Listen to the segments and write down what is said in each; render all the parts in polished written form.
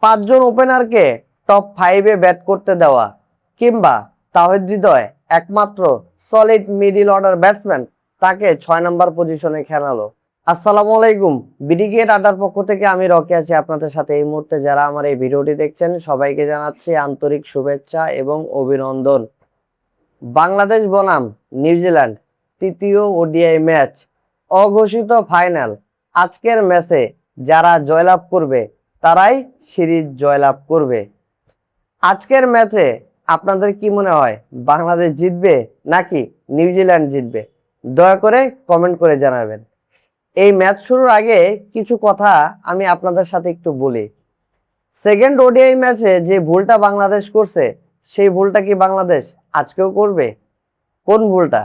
পাঁচজন ওপেনারকে top 5-এ bat করতে দেওয়া কিংবা তাওহিদ হৃদয় একমাত্র সলিড মিডল অর্ডার ব্যাটসম্যান, তাকে 6 নম্বর পজিশনে খেলালো। আসসালামু আলাইকুম, বিডিগেট আড্ডার পক্ষ থেকে আমি রকি আছি আপনাদের সাথে। এই মুহূর্তে যারা আমার এই ভিডিওটি দেখছেন সবাইকে জানাচ্ছি আন্তরিক শুভেচ্ছা এবং অভিনন্দন। বাংলাদেশ বনাম নিউজিল্যান্ড তৃতীয় ওডিআই ম্যাচ, অঘোষিত ফাইনাল। আজকের ম্যাচে যারা জয়লাভ করবে তারাই সিরিজ জয়লাভ করবে। আজকের ম্যাচে আপনাদের কি মনে হয়, বাংলাদেশ জিতবে নাকি নিউজিল্যান্ড জিতবে? দয়া করে কমেন্ট করে জানাবেন। এই ম্যাচ শুরুর আগে কিছু কথা আমি আপনাদের সাথে একটু বলি। সেকেন্ড ওডিআই ম্যাচে যে ভুলটা বাংলাদেশ করছে, সেই ভুলটা কি বাংলাদেশ আজকেও করবে? কোন ভুলটা?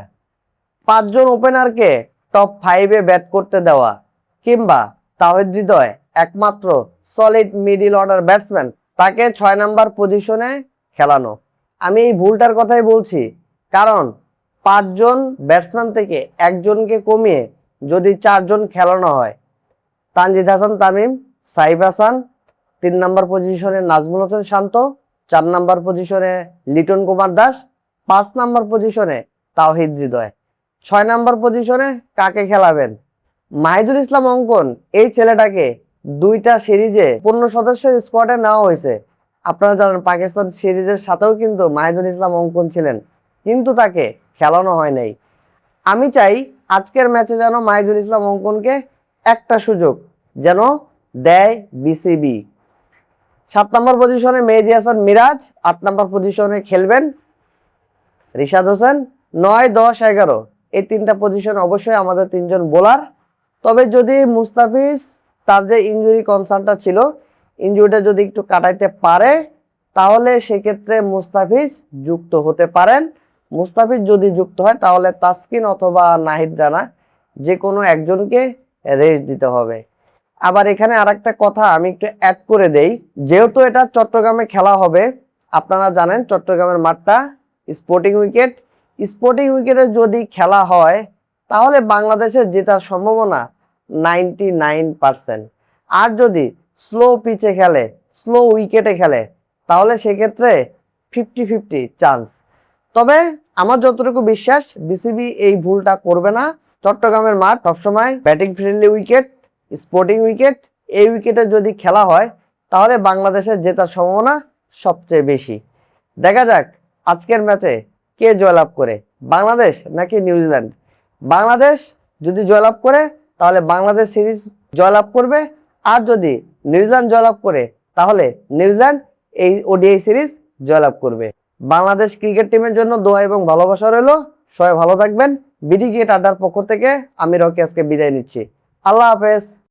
পাঁচজন ওপেনারকে টপ 5-এ ব্যাট করতে দেওয়া কিংবা তাওহিদ হৃদয় একমাত্র সলিড মিডল অর্ডার ব্যাটসম্যান, তাকে 6 নম্বর পজিশনে খেলানো। আমি এই ভুলটার কথাই বলছি, কারণ 5 জন ব্যাটসম্যান থেকে একজনকে কমিয়ে যদি 4 জন খেলানো হয়, তানজিদ হাসান তামিম, সাইফ হাসান, 3 নম্বর পজিশনে নাজমুল হোসেন শান্ত, 4 নম্বর পজিশনে লিটন কুমার দাস, 5 নম্বর পজিশনে তাওহিদ হৃদয়, 6 নম্বর পজিশনে কাকে খেলাবেন? মাহিদুল ইসলাম অঙ্কন, এই ছেলেটাকে 2টা সিরিজে 15 সদস্যের স্কোয়াডে নেওয়া হয়েছে। আপনারা জানেন পাকিস্তান সিরিজের সাথেও কিন্তু মাহিদুল ইসলাম অঙ্কন ছিলেন, কিন্তু তাকে খেলানো হয় নাই। আমি চাই আজকের ম্যাচে যেন মাহিদুল ইসলাম অঙ্কনকে একটা সুযোগ যেন দেয় বিসিবি। 7 নম্বর পজিশনে মেহেদী হাসান মিরাজ, 8 নম্বর পজিশনে খেলবেন রিশাদ হোসেন, 9, 10, 11 এই 3টা পজিশনে অবশ্যই আমাদের 3 জন বোলার। তবে যদি মুস্তাফিজ, তার যে ইনজুরি কনসার্নটা ছিল, ইনজুরিটা যদি একটু কাটাইতে পারে তাহলে সেক্ষেত্রে মুস্তাফিজ যুক্ত হতে পারেন। মুস্তাফিজ যদি যুক্ত হয় তাহলে তাসকিন অথবা নাহিদ রানা যে কোনো একজনকে রেস্ট দিতে হবে। আবার এখানে আরেকটা কথা আমি একটু অ্যাড করে দেই, যেহেতু এটা চট্টগ্রামে খেলা হবে, আপনারা জানেন চট্টগ্রামের মাঠটা স্পোর্টিং উইকেট। স্পোর্টিং উইকেটে যদি খেলা হয় তাহলে বাংলাদেশের জেতার সম্ভাবনা 99%। আর যদি স্লো পিচে খেলে, স্লো উইকেটে খেলে, তাহলে সেক্ষেত্রে 50-50 চান্স। তবে আমার যতটুকু বিশ্বাস, বিসিবি এই ভুলটা করবে না। চট্টগ্রামের মাঠ সবসময় batting friendly wicket, sporting wicket. এই উইকেটে যদি খেলা হয় তাহলে বাংলাদেশের জেতার সম্ভাবনা সবচেয়ে বেশি। দেখা যাক আজকের ম্যাচে কে জয়লাভ করে, বাংলাদেশ নাকি নিউজিল্যান্ড। বাংলাদেশ যদি জয়লাভ করে তাহলে বাংলাদেশ সিরিজ জয়লাভ করবে, আর যদি নিউজিল্যান্ড জয়লাভ করে তাহলে নিউজিল্যান্ড এই ওডিআই সিরিজ জয়লাভ করবে। বাংলাদেশ ক্রিকেট টিমের জন্য দোয়া এবং ভালোবাসা রইল। সবাই ভালো থাকবেন। বিডিগেট আড্ডার পক্ষ থেকে আমি রকি আজকে বিদায় নিচ্ছি। আল্লাহ হাফেজ।